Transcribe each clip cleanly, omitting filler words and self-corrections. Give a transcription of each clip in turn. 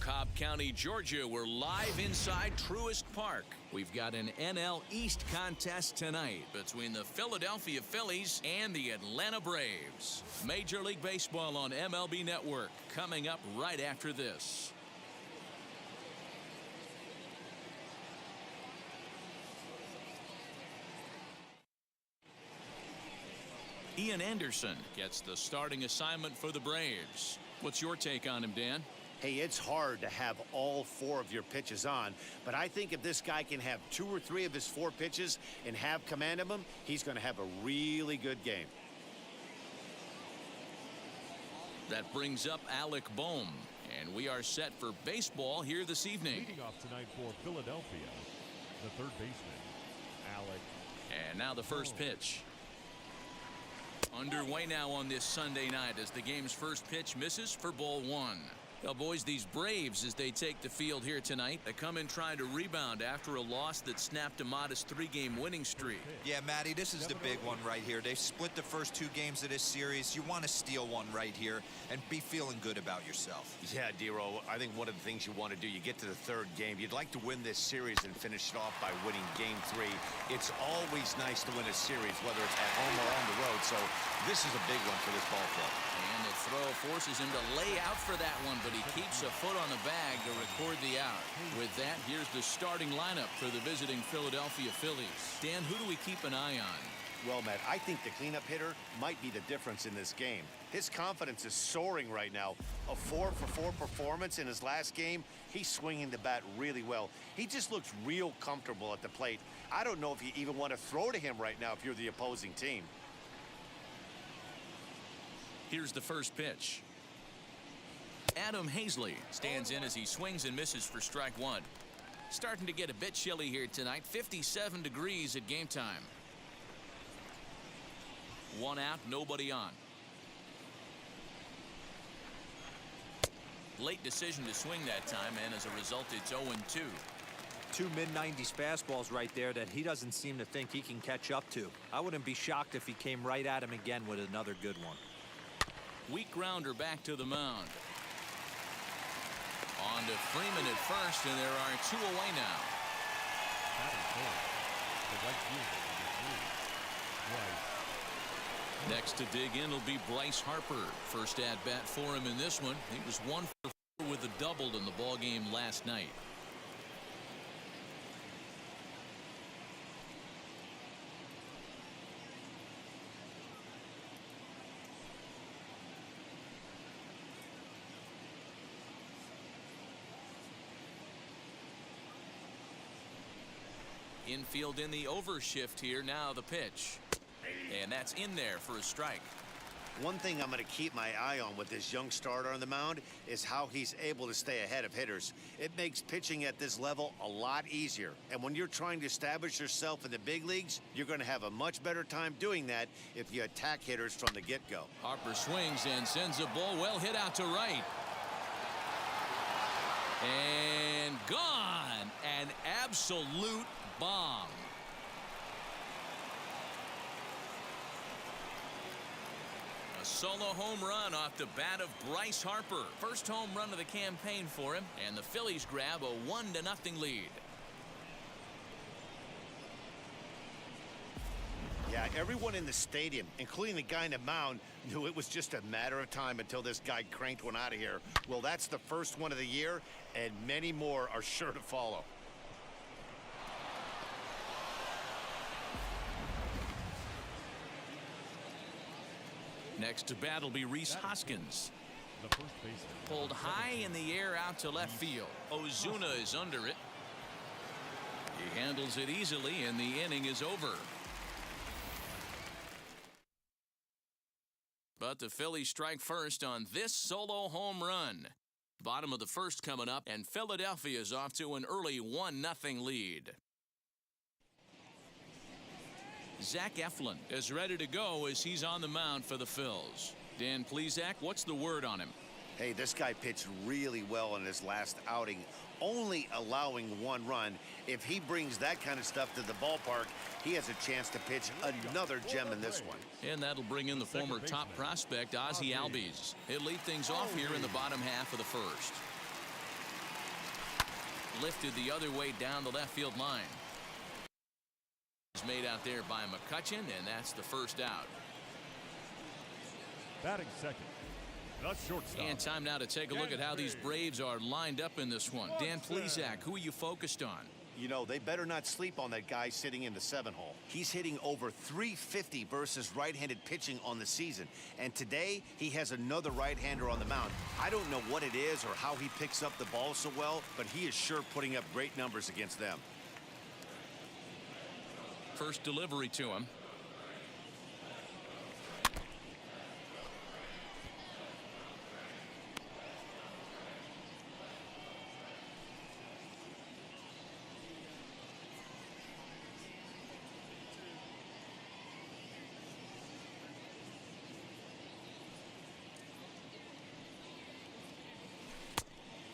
Cobb County, Georgia. We're live inside Truist Park. We've got an NL East contest tonight between the Philadelphia Phillies and the Atlanta Braves. Major League Baseball on MLB Network coming up right after this. Ian Anderson gets the starting assignment for the Braves. What's your take on him, Dan? Hey, it's hard to have all 4 of your pitches on, but I think if this guy can have 2 or 3 of his 4 pitches and have command of them, he's going to have a really good game. That brings up Alec Bohm, and we are set for baseball here this evening. Leading off tonight for Philadelphia, the third baseman, Alec. And now the first pitch. Underway now on this Sunday night as the game's first pitch misses for ball 1. Well, boys, these Braves, as they take the field here tonight, they come in trying to rebound after a loss that snapped a modest 3-game winning streak. Yeah, Matty, this is the big one right here. They split the first 2 games of this series. You want to steal one right here and be feeling good about yourself. Yeah, Dero, I think one of the things you want to do, you get to the 3rd game, you'd like to win this series and finish it off by winning game 3. It's always nice to win a series, whether it's at home or on the road, so this is a big one for this ball club. And the throw forces him to lay out for that one, but he keeps a foot on the bag to record the out. With that, here's the starting lineup for the visiting Philadelphia Phillies. Dan, who do we keep an eye on? Well, Matt, I think the cleanup hitter might be the difference in this game. His confidence is soaring right now. A 4-for-4 performance in his last game. He's swinging the bat really well. He just looks real comfortable at the plate. I don't know if you even want to throw to him right now if you're the opposing team. Here's the first pitch. Adam Hazley stands in as he swings and misses for strike 1. Starting to get a bit chilly here tonight. 57 degrees at game time. 1 out, nobody on. Late decision to swing that time, and as a result, it's 0-2. 2 mid-90s fastballs right there that he doesn't seem to think he can catch up to. I wouldn't be shocked if he came right at him again with another good one. Weak grounder back to the mound. On to Freeman at first, and there are 2 away now. Next to dig in will be Bryce Harper. First at bat for him in this one. He was 1 for 4 with a double in the ball game last night. Infield in the overshift here. Now the pitch. And that's in there for a strike. One thing I'm going to keep my eye on with this young starter on the mound is how he's able to stay ahead of hitters. It makes pitching at this level a lot easier. And when you're trying to establish yourself in the big leagues, you're going to have a much better time doing that if you attack hitters from the get-go. Harper swings and sends a ball well hit out to right. And gone. An absolute bomb. A solo home run off the bat of Bryce Harper. First home run of the campaign for him, and the Phillies grab a 1-0 lead. Yeah, everyone in the stadium, including the guy in the mound, knew it was just a matter of time until this guy cranked one out of here. Well, that's the first one of the year, and many more are sure to follow. Next to bat will be Rhys Hoskins. The first baseman. Pulled high in the air out to left field. Ozuna is under it. He handles it easily, and the inning is over. But the Phillies strike first on this solo home run. Bottom of the first coming up, and Philadelphia is off to an early 1-0 lead. Zach Eflin is ready to go as he's on the mound for the Phils. Dan Plesac, what's the word on him? Hey, this guy pitched really well in his last outing, only allowing 1 run. If he brings that kind of stuff to the ballpark, he has a chance to pitch another gem in this one. And that'll bring in the former top prospect, Ozzie Albies. He'll lead things off here in the bottom half of the first. lifted the other way down the left field line. It's made out there by McCutchen, and that's the first out. Batting second, the shortstop. And time now to take a look at how these Braves are lined up in this one. Dan Plesac, who are you focused on? You know, they better not sleep on that guy sitting in the 7-hole. He's hitting over 350 versus right-handed pitching on the season. And today, he has another right-hander on the mound. I don't know what it is or how he picks up the ball so well, but he is sure putting up great numbers against them. First delivery to him.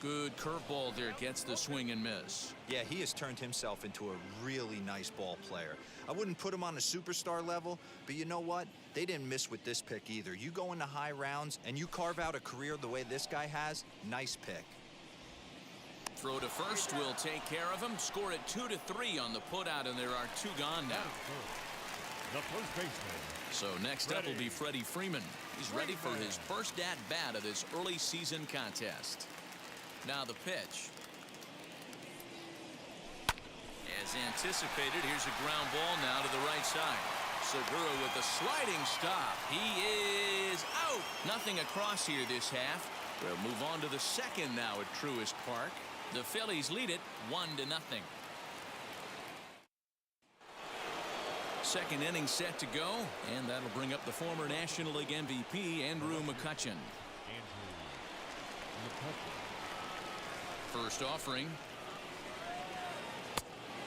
Good curveball there, gets the swing and miss. Yeah, he has turned himself into a really nice ball player. I wouldn't put him on a superstar level, but you know what? They didn't miss with this pick either. You go into high rounds and you carve out a career the way this guy has, nice pick. Throw to first will take care of him. Score it 2-3 on the putout, and there are 2 gone now. The first baseman. So next up will be Freddie Freeman. He's ready for his first at-bat of this early season contest. Now the pitch. As anticipated, here's a ground ball now to the right side. Segura with the sliding stop. He is out. Nothing across here this half. We'll move on to the second now at Truist Park. The Phillies lead it 1-0. Second inning set to go, and that'll bring up the former National League MVP, Andrew McCutchen. First offering.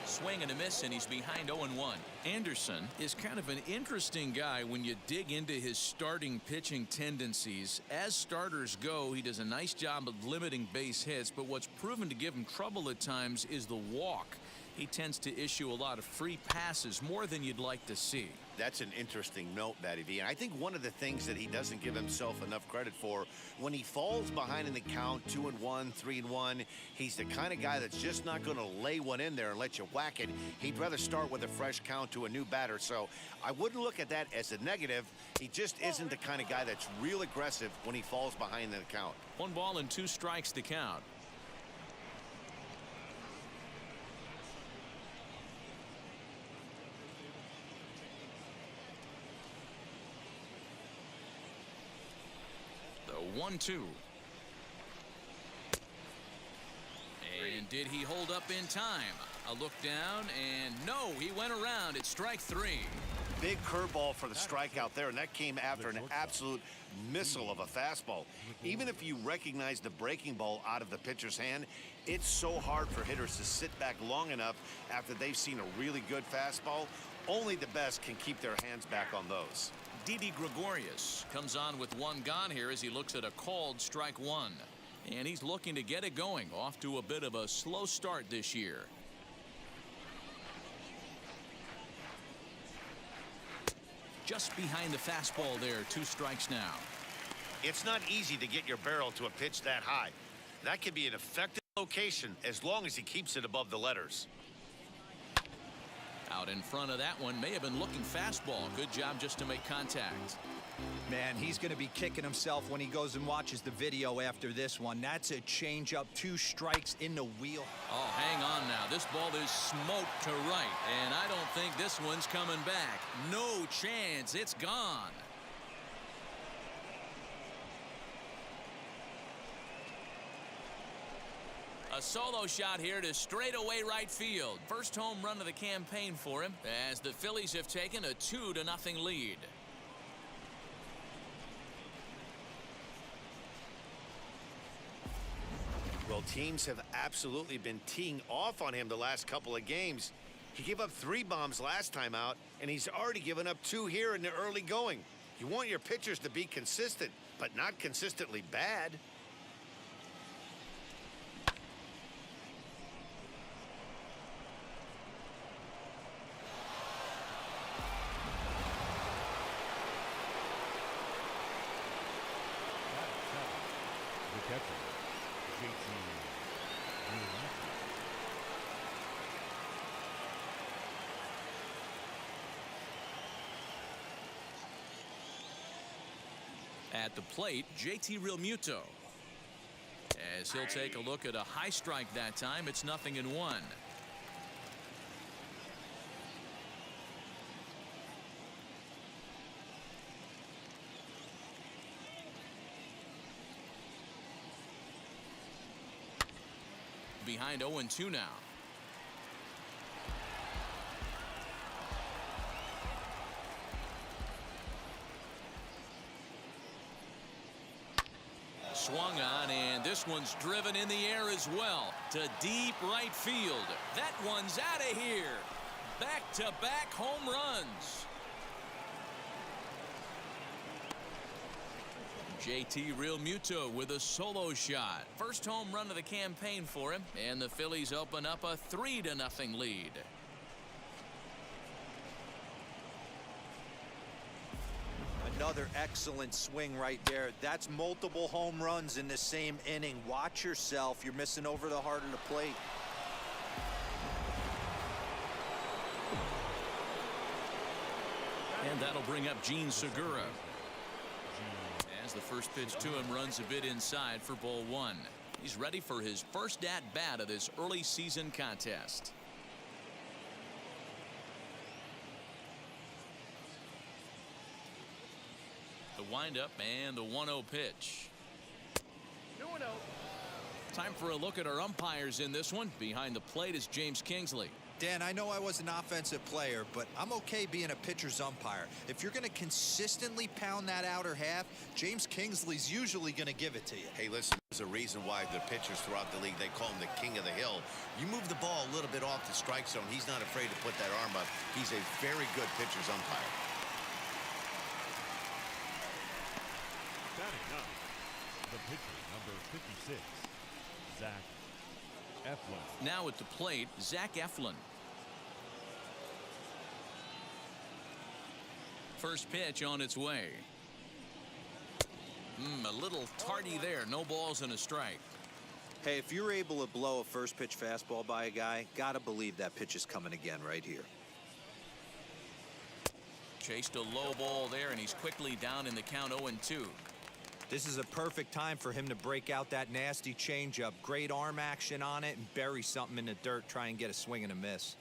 Swing and a miss, and he's behind 0-1. Anderson is kind of an interesting guy when you dig into his starting pitching tendencies. As starters go, he does a nice job of limiting base hits, but what's proven to give him trouble at times is the walk. He tends to issue a lot of free passes, more than you'd like to see. That's an interesting note, Matty V. And I think one of the things that he doesn't give himself enough credit for, when he falls behind in the count, 2-1, 3-1, he's the kind of guy that's just not going to lay one in there and let you whack it. He'd rather start with a fresh count to a new batter. So I wouldn't look at that as a negative. He just isn't the kind of guy that's real aggressive when he falls behind in the count. 1 ball and 2 strikes to count. The 1-2. And did he hold up in time? A look down, and no, he went around. It's strike 3. Big curveball for the strikeout there, and that came after an absolute missile of a fastball. Even if you recognize the breaking ball out of the pitcher's hand, it's so hard for hitters to sit back long enough after they've seen a really good fastball. Only the best can keep their hands back on those. Didi Gregorius comes on with 1 gone here as he looks at a called strike 1. And he's looking to get it going, off to a bit of a slow start this year. Just behind the fastball there, 2 strikes now. It's not easy to get your barrel to a pitch that high. That could be an effective location as long as he keeps it above the letters. Out in front of that one, may have been looking fastball. Good job just to make contact. Man, he's going to be kicking himself when he goes and watches the video after this one. That's a changeup, 2 strikes in the wheel. Oh, hang on now. This ball is smoked to right, and I don't think this one's coming back. No chance. It's gone. A solo shot here to straightaway right field. First home run of the campaign for him as the Phillies have taken a 2-0 lead. Well, teams have absolutely been teeing off on him the last couple of games. He gave up 3 bombs last time out, and he's already given up 2 here in the early going. You want your pitchers to be consistent, but not consistently bad. At the plate, JT Realmuto. As he'll take a look at a high strike that time, it's 0-1. Behind 0-2 now. Swung on, and this one's driven in the air as well to deep right field. That one's out of here. Back-to-back home runs. JT Realmuto with a solo shot. First home run of the campaign for him, and the Phillies open up a 3-0 lead. Another excellent swing right there. That's multiple home runs in the same inning. Watch yourself. You're missing over the heart of the plate. And that'll bring up Gene Segura. As the first pitch to him runs a bit inside for ball 1. He's ready for his first at-bat of this early season contest. The windup and the 1-0 pitch. 2-0. Time for a look at our umpires in this one. Behind the plate is James Kingsley. Dan, I know I was an offensive player, but I'm okay being a pitcher's umpire. If you're going to consistently pound that outer half, James Kingsley's usually going to give it to you. Hey, listen, there's a reason why the pitchers throughout the league, they call him the king of the hill. You move the ball a little bit off the strike zone, he's not afraid to put that arm up. He's a very good pitcher's umpire. Batting up, the pitcher, number 56, Zach Eflin. Now at the plate, Zach Eflin. First pitch on its way. A little tardy there. No balls and a strike. Hey, if you're able to blow a first pitch fastball by a guy, gotta believe that pitch is coming again right here. Chased a low ball there, and he's quickly down in the count 0-2. This is a perfect time for him to break out that nasty changeup. Great arm action on it and bury something in the dirt. Try and get a swing and a miss.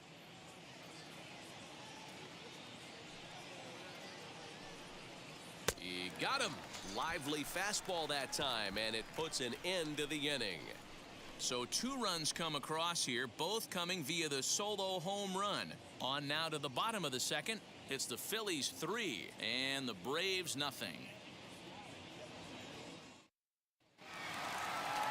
He got him. Lively fastball that time, and it puts an end to the inning. So 2 runs come across here, both coming via the solo home run. On now to the bottom of the second. It's the Phillies 3 and the Braves nothing.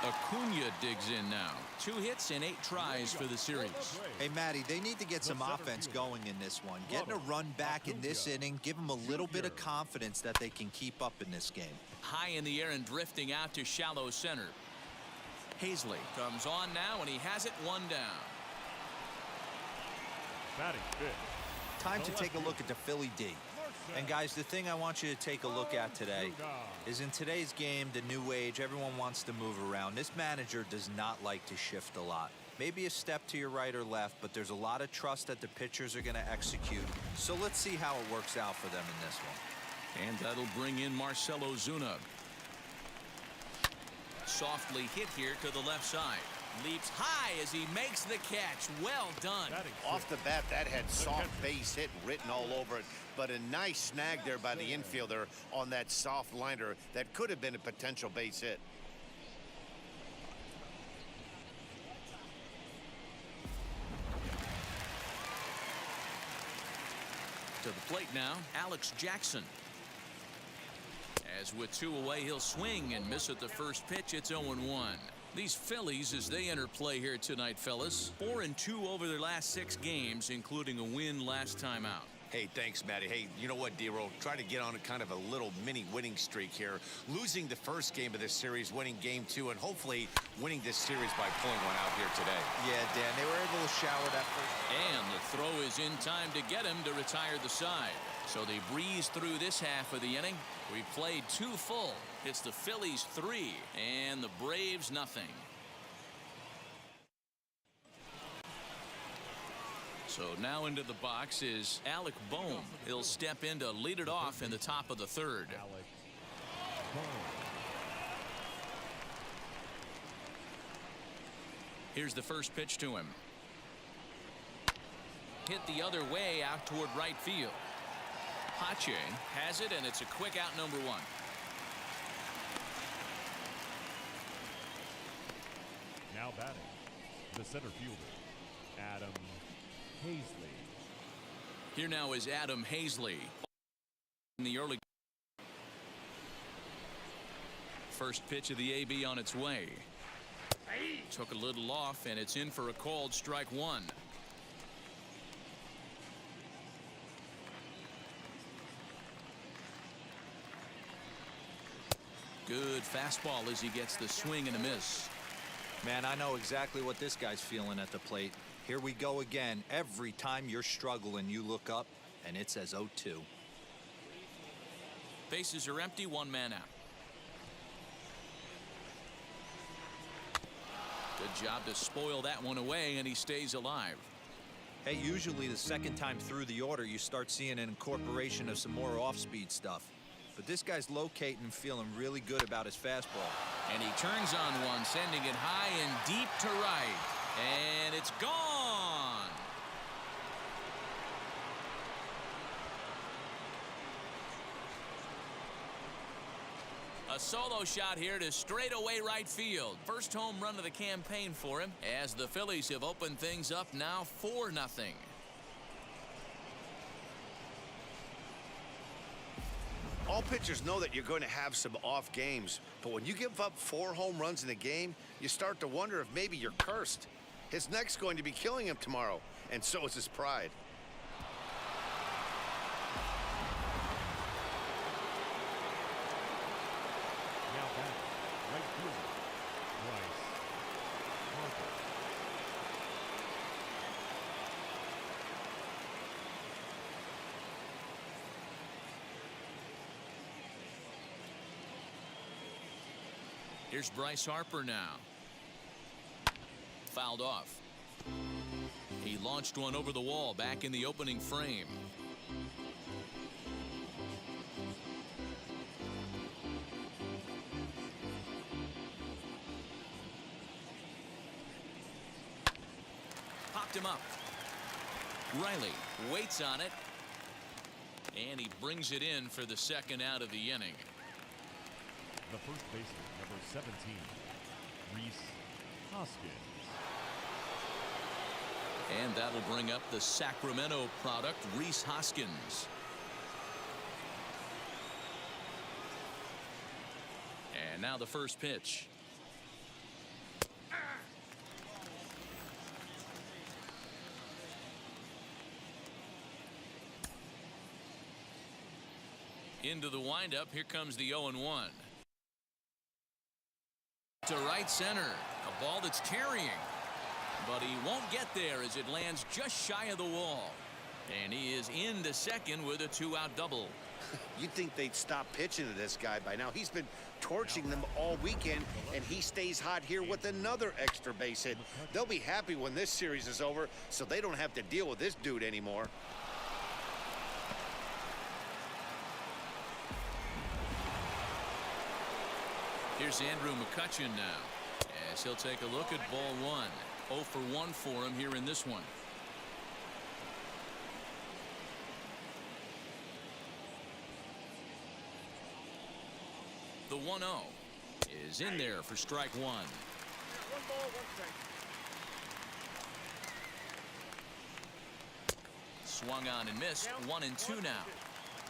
Acuna digs in now. 2 hits and 8 tries for the series. Hey, Matty, they need to get some offense going in this one. Getting a run back in this inning, give them a little bit of confidence that they can keep up in this game. High in the air and drifting out to shallow center. Hazley comes on now, and he has it 1 down. Batting fifth. Time to take a look at the Philly D. And guys, the thing I want you to take a look at today is in today's game, the new age, everyone wants to move around. This manager does not like to shift a lot. Maybe a step to your right or left, but there's a lot of trust that the pitchers are going to execute. So let's see how it works out for them in this one. And that'll bring in Marcell Ozuna. Softly hit here to the left side. Leaps high as he makes the catch. Well done. Off the bat, that had soft base hit written all over it, but a nice snag there by the infielder on that soft liner that could have been a potential base hit. To the plate now, Alex Jackson. As with 2 away, he'll swing and miss at the first pitch. It's 0-1. These Phillies, as they enter play here tonight, fellas, 4-2 over their last 6 games, including a win last time out. Hey, thanks, Matty. Hey, you know what, D-Roll? Try to get on a kind of a little mini winning streak here. Losing the first game of this series, winning game 2, and hopefully winning this series by pulling one out here today. Yeah, Dan, they were able to shower that first. And the throw is in time to get him to retire the side. So they breeze through this half of the inning. We played 2 full. It's the Phillies 3 and the Braves nothing. So now into the box is Alec Bohm. He'll step in to lead it off in the top of the 3rd. Ball. Here's the first pitch to him. Hit the other way out toward right field. Pache has it, and it's a quick out, number one. Now batting, the center fielder, Adam Hazley. Here now is Adam Hazley in the early. First pitch of the AB on its way. Took a little off, and it's in for a called strike one. Good fastball as he gets the swing and a miss. Man, I know exactly what this guy's feeling at the plate. Here we go again. Every time you're struggling, you look up, and it says 0-2. Bases are empty, one man out. Good job to spoil that one away, and he stays alive. Hey, usually the second time through the order, you start seeing an incorporation of some more off-speed stuff. But this guy's locating and feeling really good about his fastball. And he turns on one, sending it high and deep to right. And it's gone. A solo shot here to straightaway right field. First home run of the campaign for him, as the Phillies have opened things up now 4-0. All pitchers know that you're going to have some off games, but when you give up 4 home runs in a game, you start to wonder if maybe you're cursed. His neck's going to be killing him tomorrow, and so is his pride. Now batting, right fielder, Bryce Harper. Here's Bryce Harper now. Fouled off. He launched one over the wall back in the opening frame. Popped him up. Riley waits on it. And he brings it in for the second out of the inning. The first baseman, number 17, Rhys Hoskins. And that'll bring up the Sacramento product, Rhys Hoskins. And now the first pitch. Into the windup. Here comes the 0-1. To right center. A ball that's carrying. But he won't get there as it lands just shy of the wall. And he is into second with a 2-out double. You'd think they'd stop pitching to this guy by now. He's been torching them all weekend, and he stays hot here with another extra base hit. They'll be happy when this series is over, so they don't have to deal with this dude anymore. Here's Andrew McCutchen now, as he'll take a look at ball one. 0 for 1 for him here in this one. The 1-0 is in there for strike one. 1 ball, 1 strike. Swung on and missed. 1-2 now.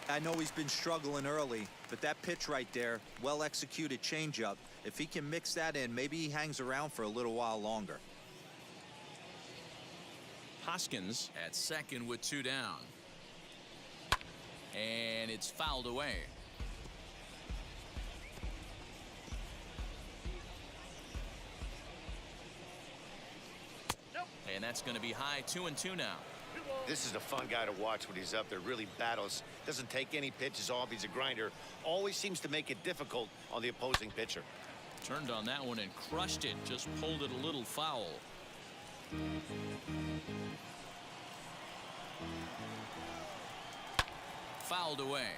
I know he's been struggling early, but that pitch right there, well-executed changeup, if he can mix that in, maybe he hangs around for a little while longer. Hoskins at second with 2 down. And it's fouled away. And that's going to be high. 2-2 now. This is a fun guy to watch when he's up there. Really battles. Doesn't take any pitches off. He's a grinder. Always seems to make it difficult on the opposing pitcher. Turned on that one and crushed it. Just pulled it a little foul. Fouled away.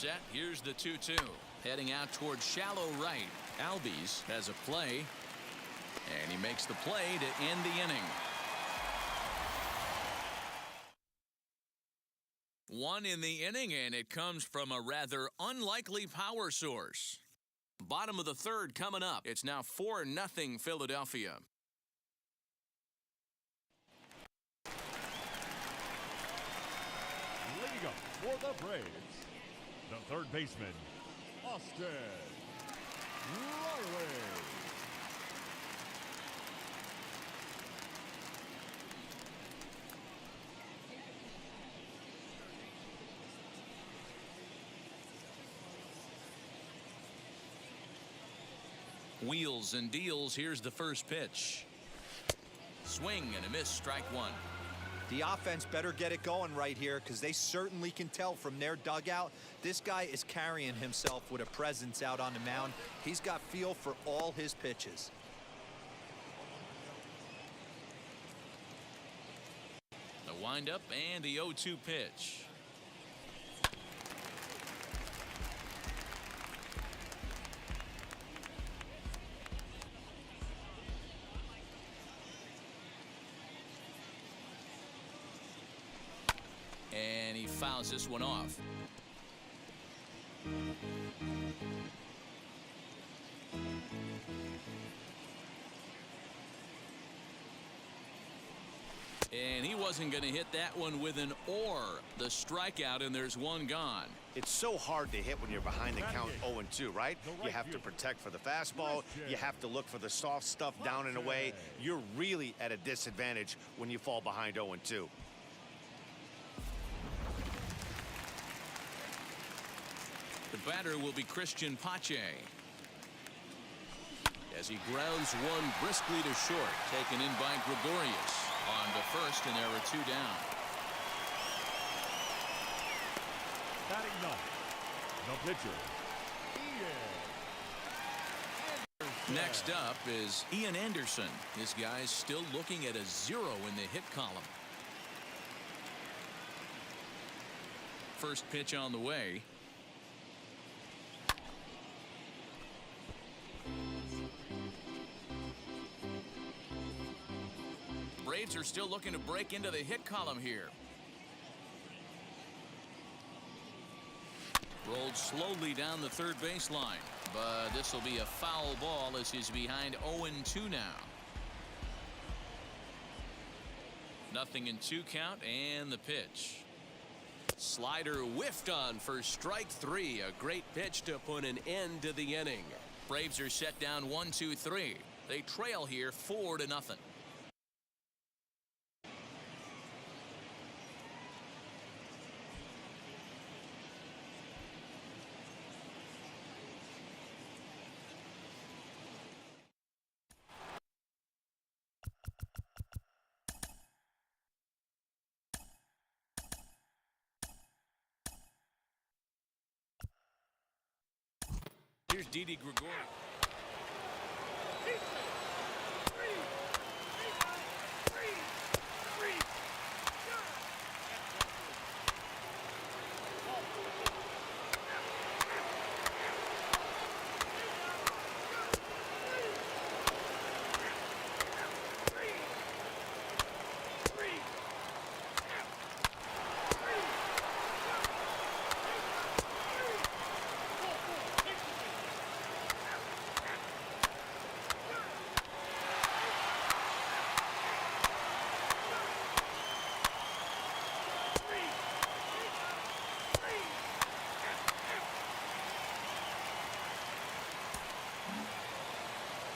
set. Here's the 2-2. Heading out towards shallow right. Albies has a play. And he makes the play to end the inning. One in the inning, and it comes from a rather unlikely power source. Bottom of the third coming up. It's now 4-0 Philadelphia. Leading up for the Braves, the third baseman, Austin Riley. Wheels and deals. Here's the first pitch. Swing and a miss. Strike one. The offense better get it going right here because they certainly can tell from their dugout this guy is carrying himself with a presence out on the mound. He's got feel for all his pitches. The windup and the 0-2 pitch. And he fouls this one off. And he wasn't going to hit that one with an or. The strikeout, and there's one gone. It's so hard to hit when you're behind the count 0-2, right? You have to protect for the fastball. You have to look for the soft stuff down and away. You're really at a disadvantage when you fall behind 0-2. The batter will be Christian Pache. As he grounds one briskly to short, taken in by Gregorius. On to first, and there are two down. Batting ninth, the pitcher, Ian. Next up is Ian Anderson. This guy's still looking at a 0 in the hit column. First pitch on the way. Braves are still looking to break into the hit column here. Rolled slowly down the third baseline, but this will be a foul ball as he's behind 0-2 now. Nothing in 2 count, and the pitch. Slider whiffed on for strike 3. A great pitch to put an end to the inning. Braves are set down 1-2-3. They trail here 4-0. Here's Didi Gregorius.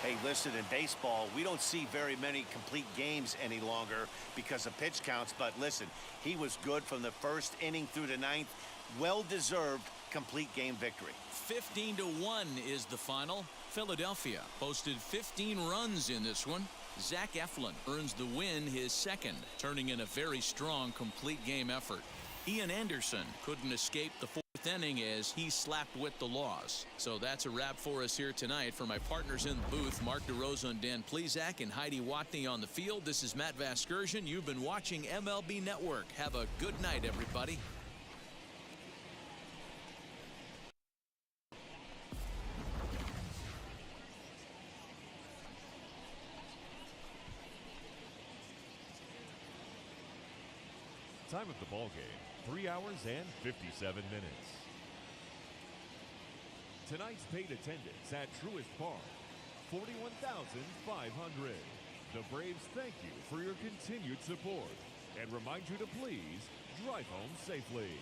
Hey, listen, in baseball, we don't see very many complete games any longer because of pitch counts. But listen, he was good from the first inning through the 9th. Well-deserved complete game victory. 15-1 is the final. Philadelphia posted 15 runs in this one. Zach Eflin earns the win, his second, turning in a very strong complete game effort. Ian Anderson couldn't escape the 4th inning as he slapped with the loss. So that's a wrap for us here tonight. For my partners in the booth, Mark DeRosa and Dan Plesac and Heidi Watney on the field, this is Matt Vasgersian. You've been watching MLB Network. Have a good night, everybody. Time of the ball game, 3 hours and 57 minutes. Tonight's paid attendance at Truist Park, 41,500. The Braves thank you for your continued support and remind you to please drive home safely.